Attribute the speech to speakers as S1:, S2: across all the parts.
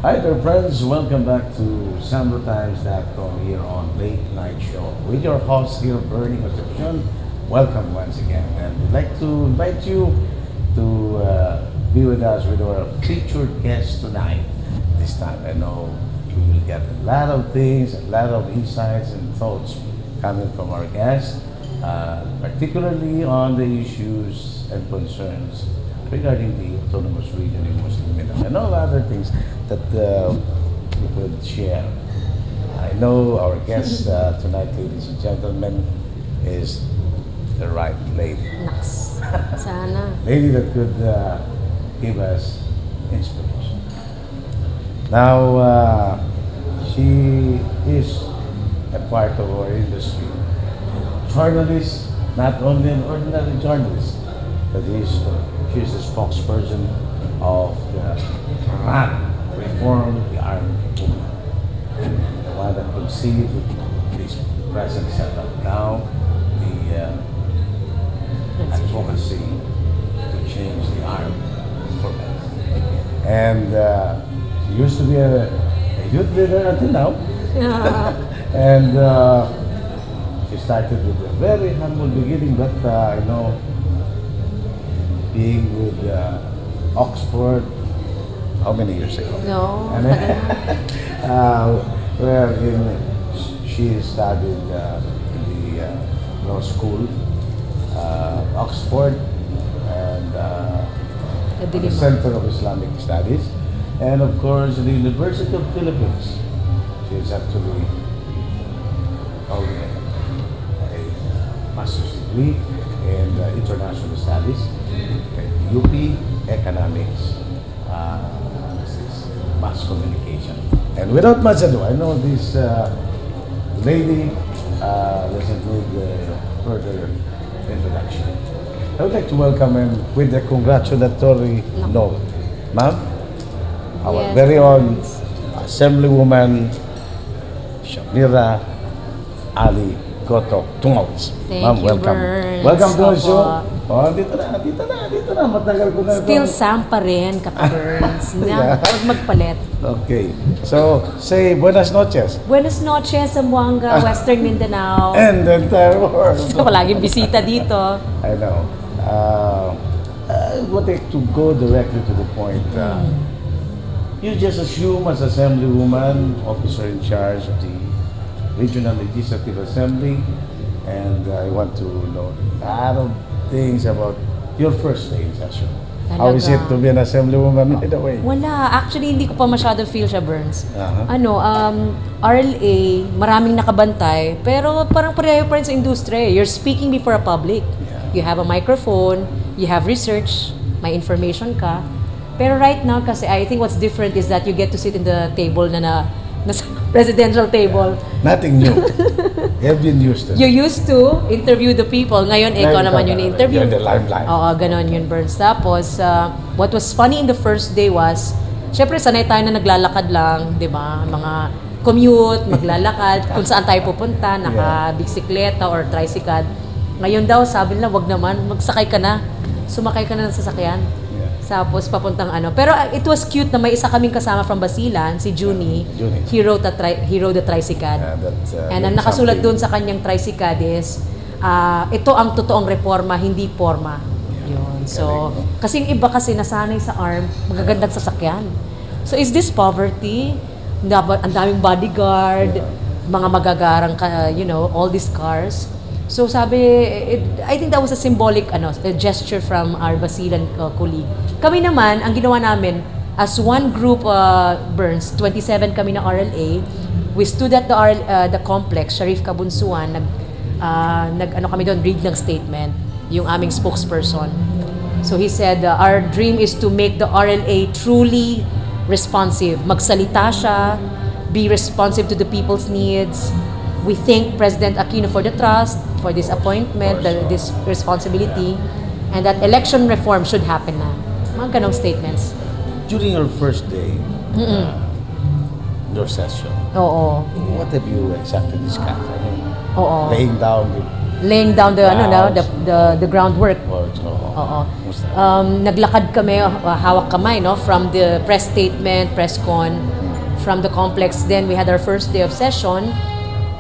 S1: Hi there friends, welcome back to SamboTimes.com here on Late Night Show with your host here, Bernie Concepcion. Welcome once again, and we'd like to invite you to be with us with our featured guest tonight. This time I know you will get a lot of things, a lot of insights and thoughts coming from our guest, particularly on the issues and concerns regarding the autonomous region in Muslim Mindanao and all other things that we could share. I know our guest tonight, ladies and gentlemen, is the right lady.
S2: Naks. Sana.
S1: Lady that could give us inspiration. Now, she is a part of our industry. Journalist, not only an ordinary journalist, but she's the spokesperson of the RAN, Reform the Armed Movement. The one that conceived this present setup now, the advocacy to change the army for men. And she used to be a youth leader until now. And she started with a very humble beginning, but being with Oxford, how many years ago?
S2: No.
S1: And she studied in the law school, Oxford, and the Center of Islamic Studies, and of course the University of Philippines. She is actually holding a master's degree in international studies, UP Economics, mass communication. And without much ado, I know this lady. Let's include further introduction. I would like to welcome him with a congratulatory note. Ma'am, our very own Assemblywoman Shamira Ali Goto Tungawis.
S2: Ma'am, welcome.
S1: Burns. Welcome to the show. Oh, dito na. Matagal ko na.
S2: Still Sam pa rin, Burns.
S1: Yeah.
S2: Huwag magpalit.
S1: Okay. So, say buenas noches.
S2: Buenas noches, Zamboanga, Western Mindanao.
S1: And the entire world.
S2: Palaging bisita dito.
S1: I know. I would like to go directly to the point. You just assume as Assemblywoman, officer in charge of the Regional Legislative Assembly, and I want to know a lot of things about your first day in session. How is it to be an Assemblywoman by the way?
S2: Wala. Actually, hindi ko pa masyado feel siya, Burns. RLA, maraming nakabantay, pero parang pareho pa rin sa industry. You're speaking before a public.
S1: Yeah.
S2: You have a microphone, you have research, may information ka. Pero right now, kasi I think what's different is that you get to sit in the table na presidential table.
S1: Yeah. Nothing new. You have been used to it.
S2: You used to interview the people. Ngayon, ikaw naman yung interview.
S1: You're the limelight.
S2: Oo, ganon yun, Burns. Tapos, what was funny in the first day was, syempre, sanay tayo na naglalakad lang, di ba? Mga commute, maglalakad, kung saan tayo pupunta, naka-bisikleta or tricycle. Ngayon daw, sabi nila, wag naman, magsakay ka na. Sumakay ka na ng sasakyan. Tapos papuntang ano. Pero it was cute na may isa kaming kasama from Basilan, si Junie. He rode the tricycle. And ang nakasulat doon sa kanyang tricycle is, ito ang totoong reforma, hindi porma. Yun. So, kasi yung iba kasi nasanay sa arm, magagandang sasakyan. So, is this poverty? Ang daming bodyguard, mga magagarang, all these cars. So sabi, I think that was a symbolic a gesture from our Basilan colleague. Kami naman, ang ginawa namin, as one group, Burns, 27 kami na RLA, we stood at the complex, Sharif Kabunsuan, kami doon, read ng statement, yung aming spokesperson. So he said, our dream is to make the RLA truly responsive. Magsalita siya, be responsive to the people's needs. We thank President Aquino for the trust, for this appointment, this responsibility, and that election reform should happen na. Mga ganong statements.
S1: During your first day, your session,
S2: Oo.
S1: what have you exactly discussed?
S2: Oo.
S1: Laying down the
S2: laying down the the groundwork. Oo. Naglakad kami, hawak kamay, no, from the press statement, press con, from the complex. Then we had our first day of session.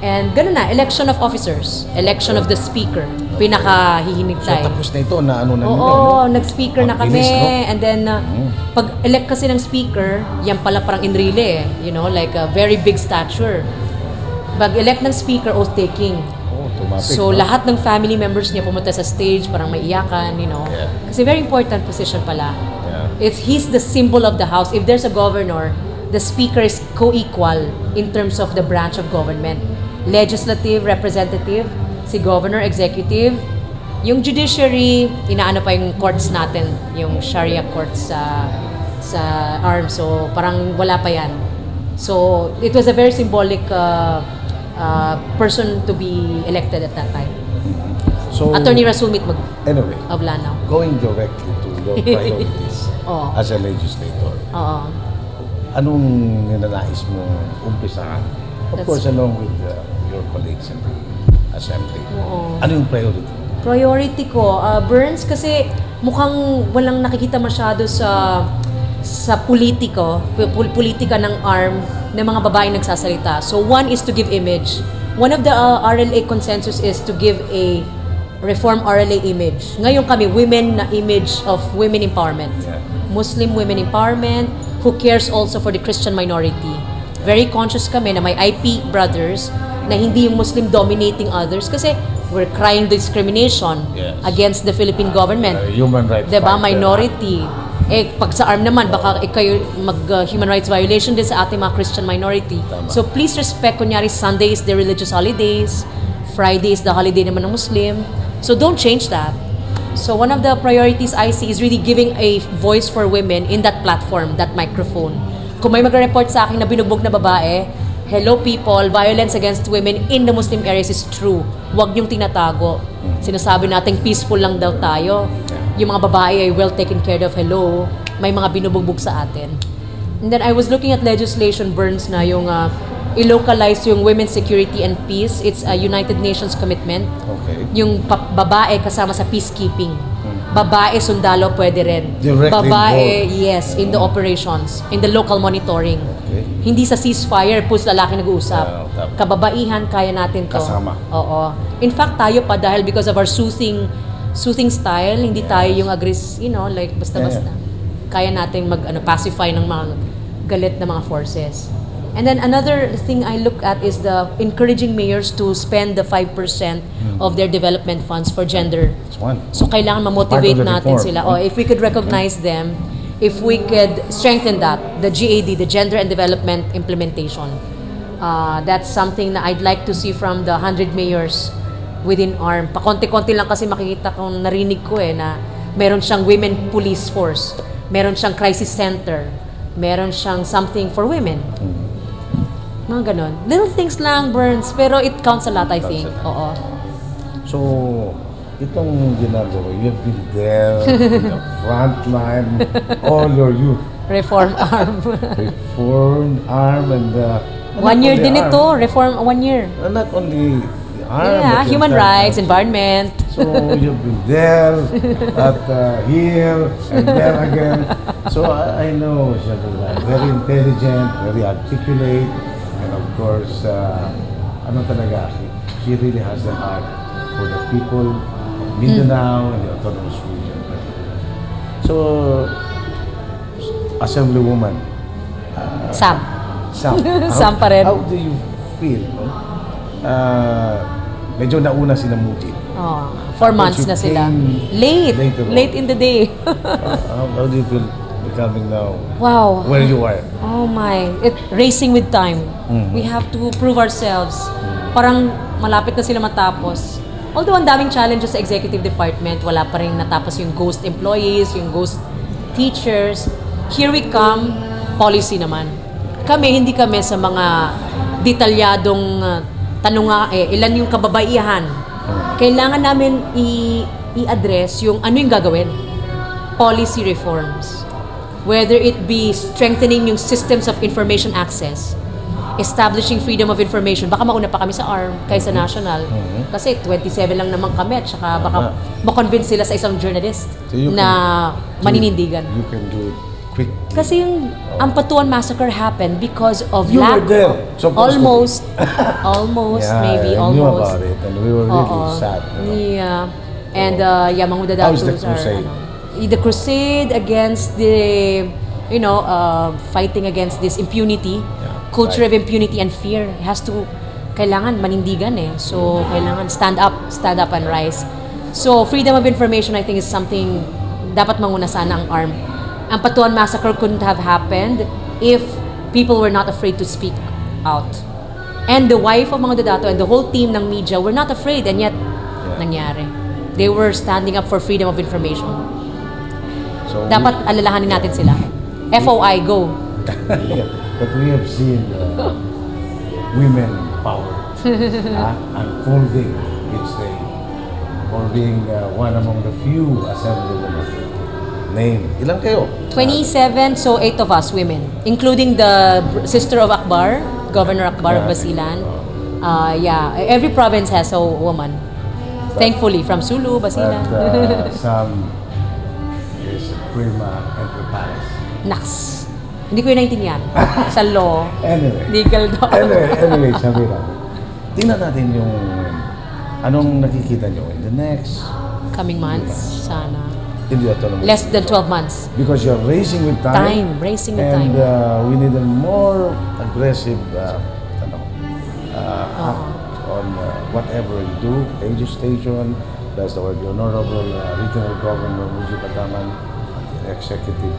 S2: And gano'n na, election of officers, election of the speaker. Pinaka-hihinigtay.
S1: So tapos na ito, na ano na nila?
S2: Oo, nag-speaker na kami.
S1: No?
S2: And then, pag-elect kasi ng speaker, yan pala parang inrile, you know, like a very big stature. Pag-elect ng speaker, oath-taking.
S1: Oh, tumatik,
S2: So,
S1: no?
S2: lahat ng family members niya pumunta sa stage, parang may iyakan, you know.
S1: Yeah.
S2: Kasi very important position pala.
S1: Yeah.
S2: He's the symbol of the house. If there's a governor, the speaker is co-equal in terms of the branch of government. Legislative, representative, si governor, executive. Yung judiciary, inaano pa yung courts natin, yung Sharia courts sa arms. So, parang wala pa yan. So, it was a very symbolic person to be elected at that time.
S1: So,
S2: Attorney Rasulmit
S1: anyway,
S2: of Lanao.
S1: going directly to your priorities as a legislator,
S2: Oo.
S1: anong ninanais mo umpisahan? Of course, along with your colleagues in the assembly.
S2: Oo.
S1: Ano yung priority?
S2: Priority ko, Burns, kasi mukhang walang nakikita masyado sa politika ng arm ng mga babae nagsasalita. So one is to give image. One of the RLA consensus is to give a reform RLA image. Ngayon kami, women na image of women empowerment.
S1: Yeah.
S2: Muslim women empowerment, who cares also for the Christian minority. Very conscious kami na may IP brothers na hindi yung Muslim dominating others kasi we're crying discrimination against the Philippine government.
S1: Human rights
S2: Diba?
S1: fighter.
S2: Minority. Pag sa arm naman, baka kayo human rights violation din sa ating mga Christian minority.
S1: Tama.
S2: So please respect, kunyari Sunday is the religious holidays, Friday is the holiday naman ng Muslim. So don't change that. So one of the priorities I see is really giving a voice for women in that platform, that microphone. Kung may mag-report sa akin na binugbog na babae, hello people, violence against women in the Muslim areas is true. Huwag niyong tinatago. Sinasabi natin peaceful lang daw tayo. Yung mga babae ay well taken care of, hello. May mga binubugbog sa atin. And then I was looking at legislation, Burns, na yung i-localize yung women's security and peace. It's a United Nations commitment.
S1: Okay.
S2: Yung babae kasama sa peacekeeping. Babae, sundalo, pwede rin.
S1: Directly
S2: Babae,
S1: involved.
S2: yes, in the operations, in the local monitoring.
S1: Okay.
S2: Hindi sa ceasefire, pus lalaki nag-uusap.
S1: Tama.
S2: Kababaihan, kaya natin to.
S1: Kasama.
S2: Oo. In fact, tayo pa dahil because of our soothing style, hindi tayo yung like basta-basta. Kaya natin pacify ng mga galit na mga forces. And then another thing I look at is the encouraging mayors to spend the 5% of their development funds for gender.
S1: That's one.
S2: So kailangan ma-motivate
S1: Part of the
S2: natin
S1: reform.
S2: sila. If we could recognize them, if we could strengthen that, the GAD, the Gender and Development Implementation. That's something na I'd like to see from the 100 mayors within ARM. Pakonti-konti lang kasi makikita kong narinig ko na meron siyang women police force, meron siyang crisis center, meron siyang something for women. Mga ganon. Little things lang, Burns, pero it counts a lot, I think. Oo.
S1: So, itong ginagawa, you've been there in the front line all your youth.
S2: Reform arm.
S1: Reform arm and
S2: 1 year din ito. Reform 1 year.
S1: not only the arm.
S2: Yeah,
S1: but
S2: human
S1: the
S2: rights, environment.
S1: So you've been there, at here, and there again. So I know she's very intelligent, very articulate, and of course, talaga, she really has a heart for the people of Mindanao and the autonomous region. So, Assemblywoman,
S2: Sam.
S1: Sam,
S2: Sam pa rin.
S1: how do you feel? No? Medyo nauna si Muji.
S2: 4 months na sila. Late in the day.
S1: How do you feel becoming now
S2: Wow.
S1: where you are?
S2: Oh my. Racing with time. We have to prove ourselves. Parang malapit na sila matapos. Although ang daming challenges sa executive department, wala pa rin natapos yung ghost employees, yung ghost teachers. Here we come, policy naman. Hindi kami sa mga detalyadong tanong ilan yung kababaihan. Kailangan namin i-address yung ano yung gagawin. Policy reforms. Whether it be strengthening yung systems of information access, establishing freedom of information, baka mauna pa kami sa ARM kaysa national. Kasi 27 lang naman kami at saka baka makonvince sila sa isang journalist
S1: So you
S2: na maninindigan.
S1: You can do it quickly.
S2: Kasi yung Ampatuan massacre happened because of
S1: You
S2: lack.
S1: were there.
S2: Almost, maybe
S1: I knew
S2: almost.
S1: about it and we were really sad.
S2: Yeah. And Mga
S1: How's the
S2: Mudadatos
S1: crusade?
S2: the crusade against the, fighting against this impunity, culture
S1: right.
S2: of impunity and fear. It has to, kailangan manindigan eh. So, kailangan stand up and rise. So, freedom of information I think is something dapat manguna sana ang ARM. Ang Patuan massacre couldn't have happened if people were not afraid to speak out. And the wife of Mga Dadato and the whole team ng media were not afraid and yet nangyari. They were standing up for freedom of information.
S1: So
S2: Dapat alalahanin natin sila. FOI, go.
S1: but we have seen women power unfolding each day for being one among the few assemblywomen. Name. Ilan kayo?
S2: 27, so 8 of us women, including the sister of Akbar, Governor Akbar of Basilan. Every province has a woman. Thankfully, from Sulu, Basilan.
S1: But some is prima inter pares.
S2: Naks. Hindi ko yun naintindihan. Sa law.
S1: Anyway.
S2: Legal daw.
S1: Anyway, sabi na. Tingnan natin yung anong nakikita nyo in the next
S2: Coming months, sana.
S1: in the autonomous.
S2: Less than 12 months.
S1: Because you're racing with time.
S2: Racing with
S1: and
S2: time.
S1: we need a more aggressive act on whatever you do. Radio station, that's the Honorable Regional Governor Muji Bataman, the executive.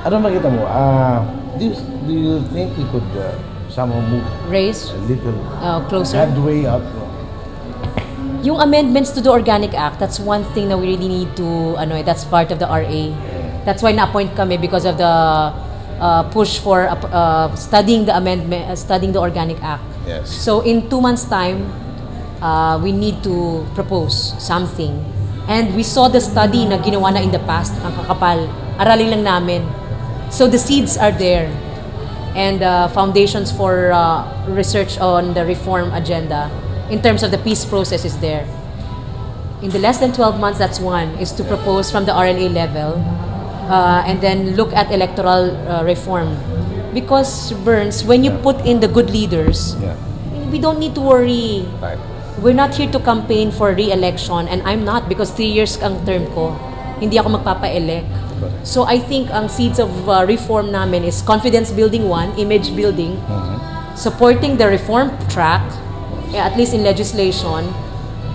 S1: Ano makita mo? Do you think we could somehow move
S2: Race
S1: a little
S2: closer.
S1: headway up?
S2: Yung amendments to the Organic Act, that's one thing that we really need to, that's part of the RA. That's why na-appoint kami because of the push for studying the amendment, studying the Organic Act.
S1: Yes.
S2: So in 2 months' time, we need to propose something. And we saw the study na ginawa na in the past, ang kakapal. Aralin lang namin. So the seeds are there. And foundations for research on the reform agenda in terms of the peace process is there. In the less than 12 months, that's one, is to propose from the RLA level and then look at electoral reform. Because, Burns, when you put in the good leaders, we don't need to worry.
S1: Right.
S2: We're not here to campaign for re-election and I'm not because 3 years ang term ko. Hindi ako magpapa-elect. So I think ang seeds of reform namin is confidence building one, image building, supporting the reform track, at least in legislation,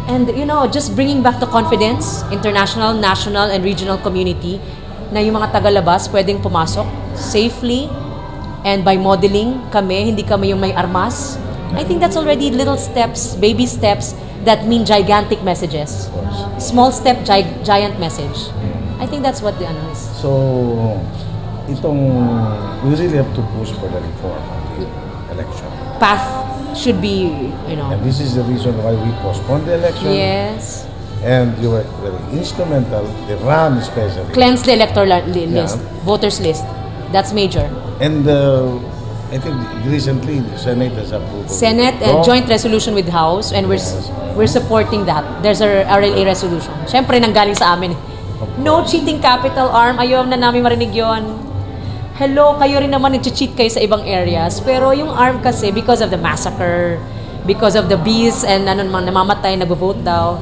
S2: and just bringing back the confidence, international, national, and regional community na yung mga tagalabas pwedeng pumasok safely and by modeling kami, hindi kami yung may armas. I think that's already little steps, baby steps that mean gigantic messages. Small step, giant message. I think that's what the is.
S1: So, we really have to push for the reform of the election.
S2: Path should be,
S1: And this is the reason why we postponed the election.
S2: Yes.
S1: And you were very instrumental, the RAN especially.
S2: Cleanse the electoral list, voters list. That's major.
S1: And I think recently the Senate has approved.
S2: Senate joint resolution with House and we're supporting that. There's a RLA resolution. Siyempre nanggaling sa amin. No cheating capital arm. Ayaw na namin marinig yon. Hello, kayo rin naman nag-cheat kayo sa ibang areas. Pero yung ARM kasi, because of the massacre, because of the bees and namamatay, nag-vote daw,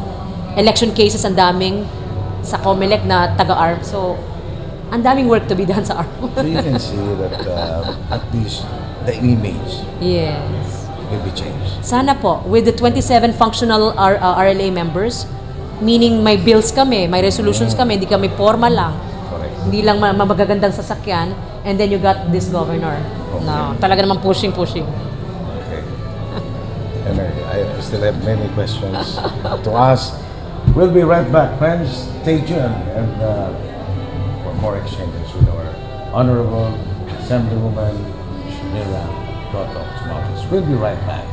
S2: election cases ang daming sa COMELEC na taga-ARM. So, ang daming work to be done sa ARM.
S1: So you can see that at least the image
S2: Yes.
S1: will be changed.
S2: Sana po, with the 27 functional RLA members, meaning may bills kami, may resolutions kami, hindi kami formal lang.
S1: Correct.
S2: Hindi lang magagandang sasakyan, and then you got this governor. No, talaga naman pushing.
S1: Okay. And I still have many questions to ask. We'll be right back, friends. Stay tuned and for more exchanges with our Honorable Assemblywoman Shamira Toto Smalls. We'll be right back.